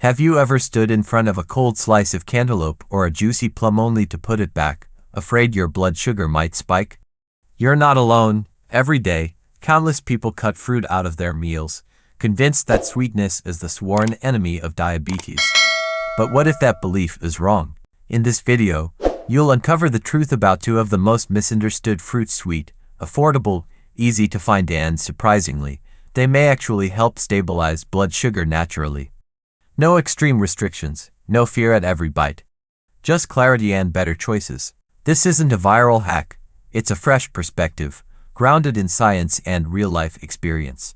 Have you ever stood in front of a cold slice of cantaloupe or a juicy plum only to put it back, afraid your blood sugar might spike? You're not alone. Every day, countless people cut fruit out of their meals, convinced that sweetness is the sworn enemy of diabetes. But what if that belief is wrong? In this video, you'll uncover the truth about two of the most misunderstood fruits: sweet, affordable, easy to find, and surprisingly, they may actually help stabilize blood sugar naturally. No extreme restrictions, no fear at every bite. Just clarity and better choices. This isn't a viral hack, it's a fresh perspective, grounded in science and real-life experience.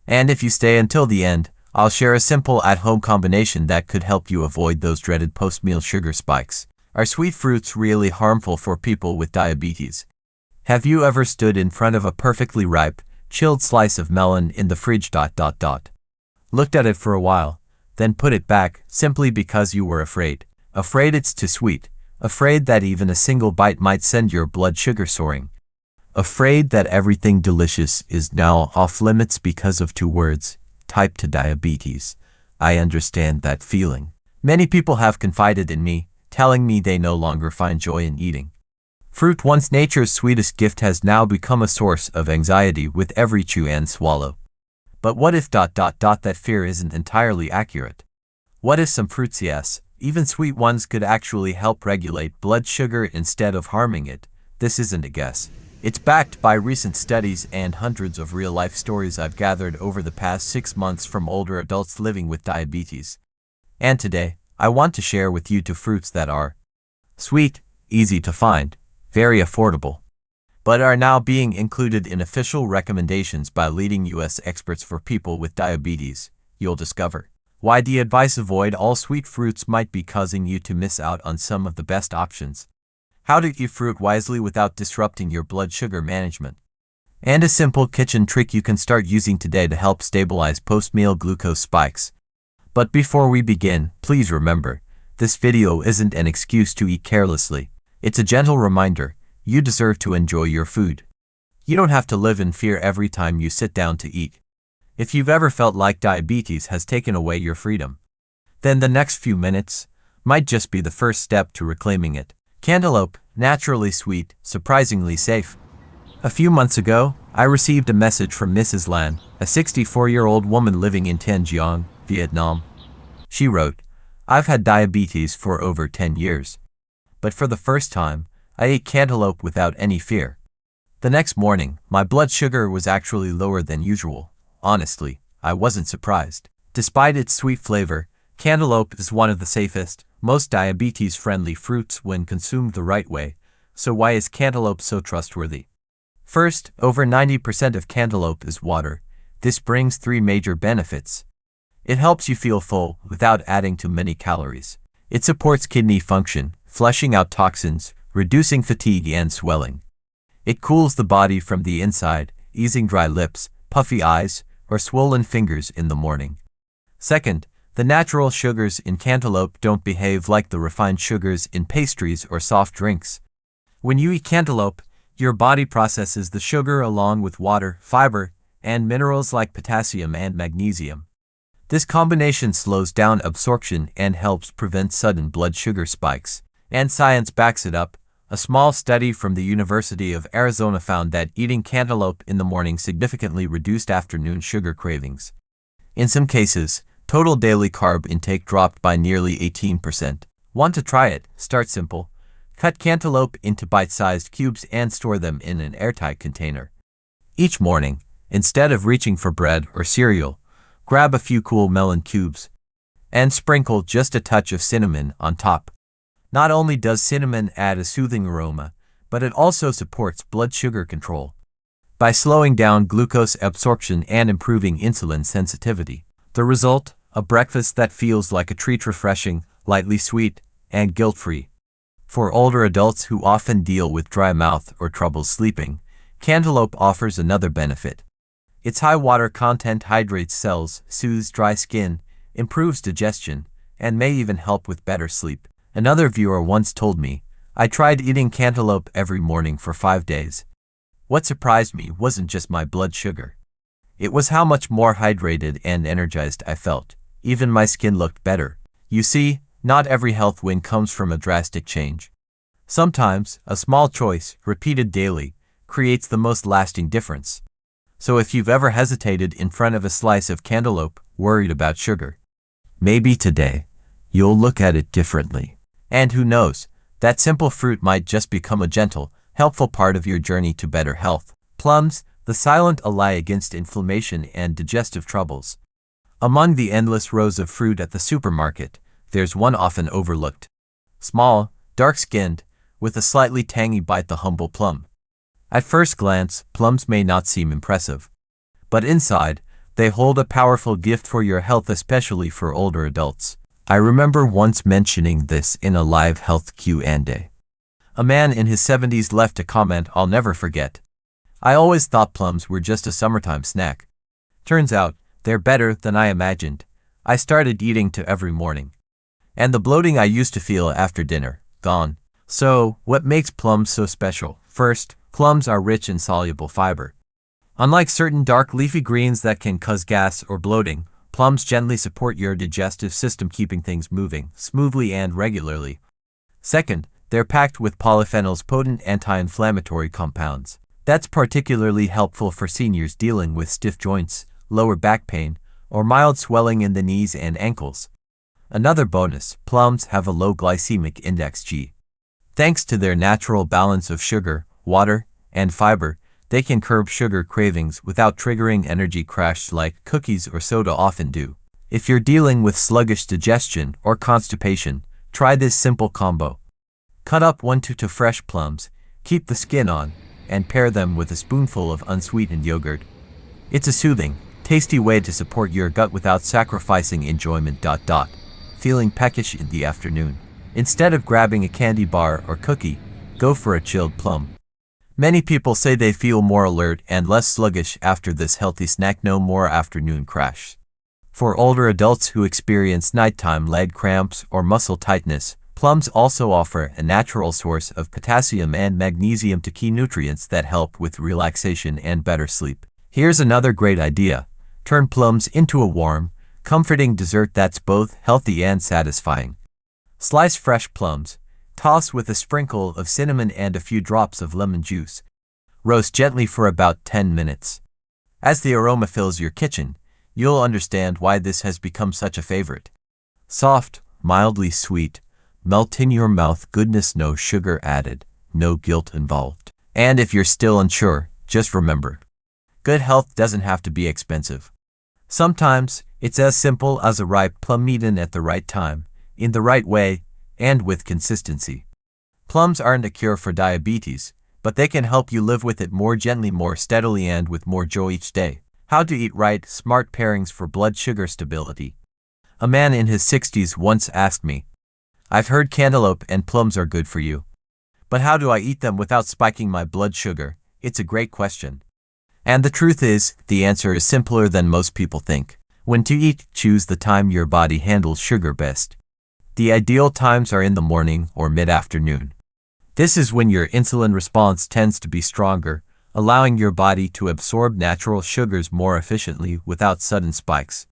And if you stay until the end, I'll share a simple at-home combination that could help you avoid those dreaded post-meal sugar spikes. Are sweet fruits really harmful for people with diabetes? Have you ever stood in front of a perfectly ripe, chilled slice of melon in the fridge, looked at it for a while, then put it back simply because you were afraid? Afraid it's too sweet, afraid that even a single bite might send your blood sugar soaring, afraid that everything delicious is now off limits because of two words: type 2 diabetes. I understand that feeling. Many people have confided in me, telling me they no longer find joy in eating fruit. Once nature's sweetest gift has now become a source of anxiety with every chew and swallow. But what if that fear isn't entirely accurate? What if some fruits, yes, even sweet ones, could actually help regulate blood sugar instead of harming it? This isn't a guess. It's backed by recent studies and hundreds of real-life stories I've gathered over the past 6 months from older adults living with diabetes. And today, I want to share with you two fruits that are sweet, easy to find, very affordable, but are now being included in official recommendations by leading U.S. experts for people with diabetes. You'll discover why the advice avoid all sweet fruits might be causing you to miss out on some of the best options, how to eat fruit wisely without disrupting your blood sugar management, and a simple kitchen trick you can start using today to help stabilize post-meal glucose spikes. But before we begin, please remember, this video isn't an excuse to eat carelessly. It's a gentle reminder: you deserve to enjoy your food. You don't have to live in fear every time you sit down to eat. If you've ever felt like diabetes has taken away your freedom, then the next few minutes might just be the first step to reclaiming it. Cantaloupe, naturally sweet, surprisingly safe. A few months ago, I received a message from Mrs. Lan, a 64-year-old woman living in Thanh Giang, Vietnam. She wrote, "I've had diabetes for over 10 years. But for the first time, I ate cantaloupe without any fear. The next morning, my blood sugar was actually lower than usual. Honestly, I wasn't surprised. Despite its sweet flavor, cantaloupe is one of the safest, most diabetes-friendly fruits when consumed the right way. So why is cantaloupe so trustworthy? First, over 90% of cantaloupe is water. This brings 3 major benefits. It helps you feel full without adding too many calories. It supports kidney function, flushing out toxins, reducing fatigue and swelling. It cools the body from the inside, easing dry lips, puffy eyes, or swollen fingers in the morning. Second, the natural sugars in cantaloupe don't behave like the refined sugars in pastries or soft drinks. When you eat cantaloupe, your body processes the sugar along with water, fiber, and minerals like potassium and magnesium. This combination slows down absorption and helps prevent sudden blood sugar spikes. And science backs it up. A small study from the University of Arizona found that eating cantaloupe in the morning significantly reduced afternoon sugar cravings. In some cases, total daily carb intake dropped by nearly 18%. Want to try it? Start simple. Cut cantaloupe into bite-sized cubes and store them in an airtight container. Each morning, instead of reaching for bread or cereal, grab a few cool melon cubes and sprinkle just a touch of cinnamon on top. Not only does cinnamon add a soothing aroma, but it also supports blood sugar control by slowing down glucose absorption and improving insulin sensitivity. The result? A breakfast that feels like a treat, refreshing, lightly sweet, and guilt-free. For older adults who often deal with dry mouth or trouble sleeping, cantaloupe offers another benefit. Its high water content hydrates cells, soothes dry skin, improves digestion, and may even help with better sleep. Another viewer once told me, "I tried eating cantaloupe every morning for 5 days. What surprised me wasn't just my blood sugar. It was how much more hydrated and energized I felt. Even my skin looked better. You see, not every health win comes from a drastic change. Sometimes, a small choice, repeated daily, creates the most lasting difference. So if you've ever hesitated in front of a slice of cantaloupe, worried about sugar, maybe today, you'll look at it differently. And who knows, that simple fruit might just become a gentle, helpful part of your journey to better health. Plums, the silent ally against inflammation and digestive troubles. Among the endless rows of fruit at the supermarket, there's one often overlooked. Small, dark-skinned, with a slightly tangy bite, the humble plum. At first glance, plums may not seem impressive. But inside, they hold a powerful gift for your health, especially for older adults. I remember once mentioning this in a live health Q&A. A man in his 70s left a comment I'll never forget. I always thought plums were just a summertime snack. Turns out, they're better than I imagined. I started eating two every morning. And the bloating I used to feel after dinner, gone. So, what makes plums so special? First, plums are rich in soluble fiber. Unlike certain dark leafy greens that can cause gas or bloating, plums gently support your digestive system, keeping things moving smoothly and regularly. Second, they're packed with polyphenols, potent anti-inflammatory compounds. That's particularly helpful for seniors dealing with stiff joints, lower back pain, or mild swelling in the knees and ankles. Another bonus, plums have a low glycemic index (G). Thanks to their natural balance of sugar, water, and fiber, they can curb sugar cravings without triggering energy crash like cookies or soda often do. If you're dealing with sluggish digestion or constipation, try this simple combo. Cut up 1 to 2 fresh plums, keep the skin on, and pair them with a spoonful of unsweetened yogurt. It's a soothing, tasty way to support your gut without sacrificing enjoyment. Feeling peckish in the afternoon? Instead of grabbing a candy bar or cookie, go for a chilled plum. Many people say they feel more alert and less sluggish after this healthy snack. No more afternoon crash. For older adults who experience nighttime leg cramps or muscle tightness, plums also offer a natural source of potassium and magnesium, two key nutrients that help with relaxation and better sleep. Here's another great idea. Turn plums into a warm, comforting dessert that's both healthy and satisfying. Slice fresh plums, toss with a sprinkle of cinnamon and a few drops of lemon juice. Roast gently for about 10 minutes. As the aroma fills your kitchen, you'll understand why this has become such a favorite. Soft, mildly sweet, melt in your mouth goodness, no sugar added, no guilt involved. And if you're still unsure, just remember, good health doesn't have to be expensive. Sometimes, it's as simple as a ripe plum eaten at the right time, in the right way, and with consistency. Plums aren't a cure for diabetes, but they can help you live with it more gently, more steadily, and with more joy each day. How to eat right, smart pairings for blood sugar stability. A man in his 60s once asked me, "I've heard cantaloupe and plums are good for you. But how do I eat them without spiking my blood sugar?" It's a great question. And the truth is, the answer is simpler than most people think. When to eat, choose the time your body handles sugar best. The ideal times are in the morning or mid-afternoon. This is when your insulin response tends to be stronger, allowing your body to absorb natural sugars more efficiently without sudden spikes.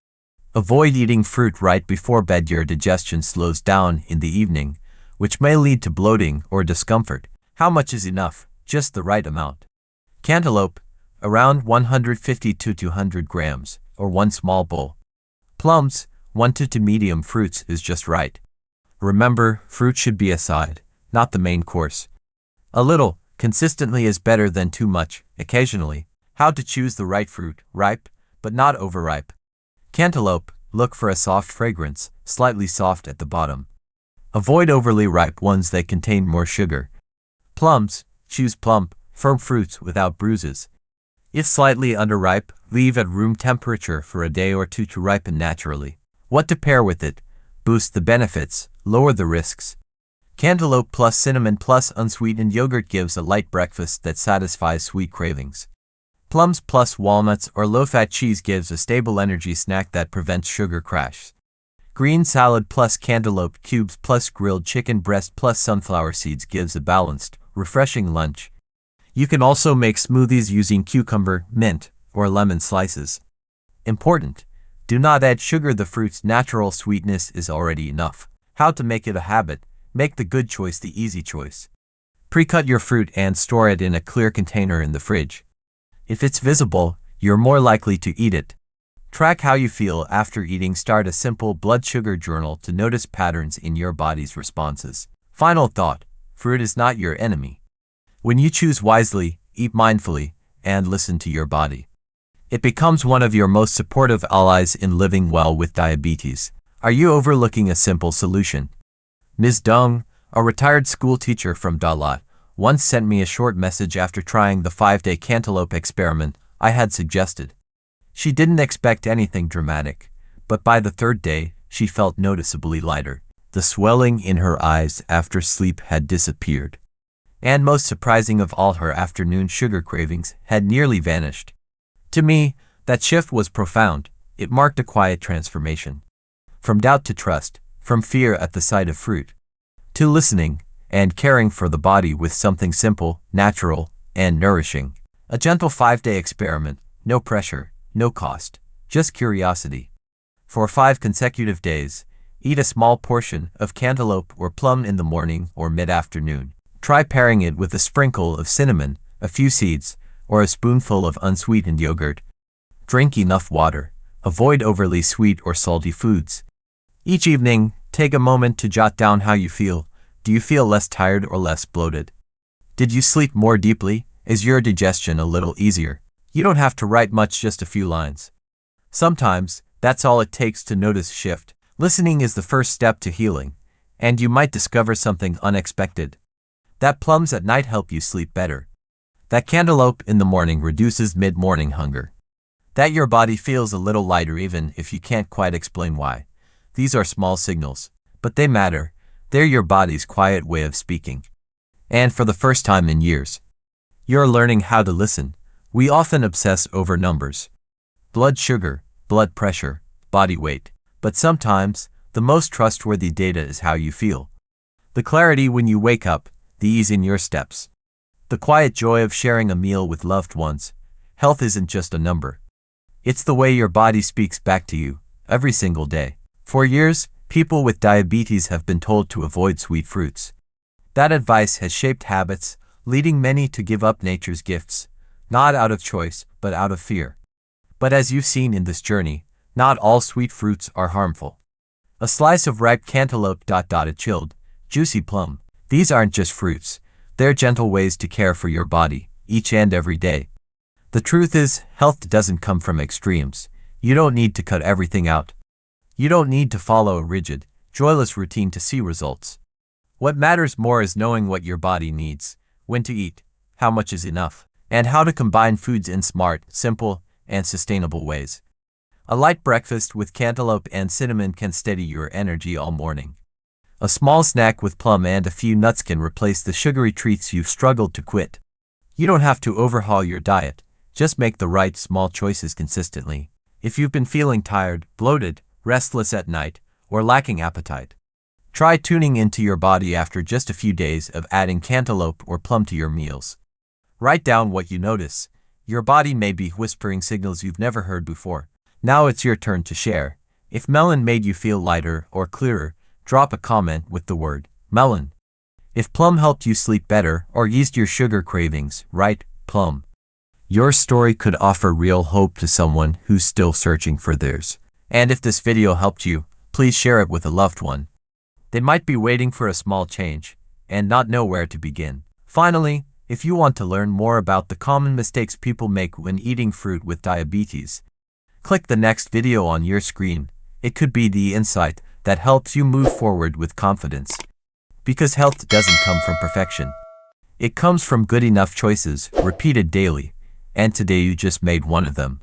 Avoid eating fruit right before bed. Your digestion slows down in the evening, which may lead to bloating or discomfort. How much is enough? Just the right amount. Cantaloupe, around 150 to 200 grams, or 1 small bowl. Plums, 1 to 2 medium fruits is just right. Remember, fruit should be a side, not the main course. A little, consistently is better than too much, occasionally. How to choose the right fruit, ripe, but not overripe. Cantaloupe, look for a soft fragrance, slightly soft at the bottom. Avoid overly ripe ones that contain more sugar. Plums, choose plump, firm fruits without bruises. If slightly underripe, leave at room temperature for a day or two to ripen naturally. What to pair with it? Boost the benefits, lower the risks. Cantaloupe plus cinnamon plus unsweetened yogurt gives a light breakfast that satisfies sweet cravings. Plums plus walnuts or low-fat cheese gives a stable energy snack that prevents sugar crash. Green salad plus cantaloupe cubes plus grilled chicken breast plus sunflower seeds gives a balanced, refreshing lunch. You can also make smoothies using cucumber, mint, or lemon slices. Important: Do not add sugar. The fruit's natural sweetness is already enough. How to make it a habit? Make the good choice the easy choice. Pre-cut your fruit and store it in a clear container in the fridge. If it's visible, you're more likely to eat it. Track how you feel after eating. Start a simple blood sugar journal to notice patterns in your body's responses. Final thought: fruit is not your enemy. When you choose wisely, eat mindfully, and listen to your body, it becomes one of your most supportive allies in living well with diabetes. Are you overlooking a simple solution? Ms. Deng, a retired school teacher from Dalat, once sent me a short message after trying the 5-day cantaloupe experiment I had suggested. She didn't expect anything dramatic, but by the 3rd day, she felt noticeably lighter. The swelling in her eyes after sleep had disappeared. And most surprising of all, her afternoon sugar cravings had nearly vanished. To me, that shift was profound. It marked a quiet transformation. From doubt to trust, from fear at the sight of fruit, to listening and caring for the body with something simple, natural, and nourishing. A gentle 5-day experiment, no pressure, no cost, just curiosity. For 5 consecutive days, eat a small portion of cantaloupe or plum in the morning or mid-afternoon. Try pairing it with a sprinkle of cinnamon, a few seeds, or a spoonful of unsweetened yogurt. Drink enough water. Avoid overly sweet or salty foods. Each evening, take a moment to jot down how you feel. Do you feel less tired or less bloated? Did you sleep more deeply? Is your digestion a little easier? You don't have to write much, just a few lines. Sometimes, that's all it takes to notice a shift. Listening is the first step to healing, and you might discover something unexpected. That plums at night help you sleep better. That cantaloupe in the morning reduces mid-morning hunger. That your body feels a little lighter even if you can't quite explain why. These are small signals, but they matter. They're your body's quiet way of speaking. And for the first time in years, you're learning how to listen. We often obsess over numbers. Blood sugar, blood pressure, body weight. But sometimes, the most trustworthy data is how you feel. The clarity when you wake up, the ease in your steps. The quiet joy of sharing a meal with loved ones. Health isn't just a number. It's the way your body speaks back to you, every single day. For years, people with diabetes have been told to avoid sweet fruits. That advice has shaped habits, leading many to give up nature's gifts, not out of choice, but out of fear. But as you've seen in this journey, not all sweet fruits are harmful. A slice of ripe cantaloupe, a chilled, juicy plum. These aren't just fruits. They're gentle ways to care for your body, each and every day. The truth is, health doesn't come from extremes. You don't need to cut everything out. You don't need to follow a rigid, joyless routine to see results. What matters more is knowing what your body needs, when to eat, how much is enough, and how to combine foods in smart, simple, and sustainable ways. A light breakfast with cantaloupe and cinnamon can steady your energy all morning. A small snack with plum and a few nuts can replace the sugary treats you've struggled to quit. You don't have to overhaul your diet, just make the right small choices consistently. If you've been feeling tired, bloated, restless at night, or lacking appetite, try tuning into your body after just a few days of adding cantaloupe or plum to your meals. Write down what you notice. Your body may be whispering signals you've never heard before. Now it's your turn to share. If melon made you feel lighter or clearer, drop a comment with the word melon. If plum helped you sleep better or eased your sugar cravings, write plum. Your story could offer real hope to someone who's still searching for theirs. And if this video helped you, please share it with a loved one. They might be waiting for a small change and not know where to begin. Finally, if you want to learn more about the common mistakes people make when eating fruit with diabetes, click the next video on your screen. It could be the insight that helps you move forward with confidence. Because health doesn't come from perfection. It comes from good enough choices, repeated daily. And today you just made one of them.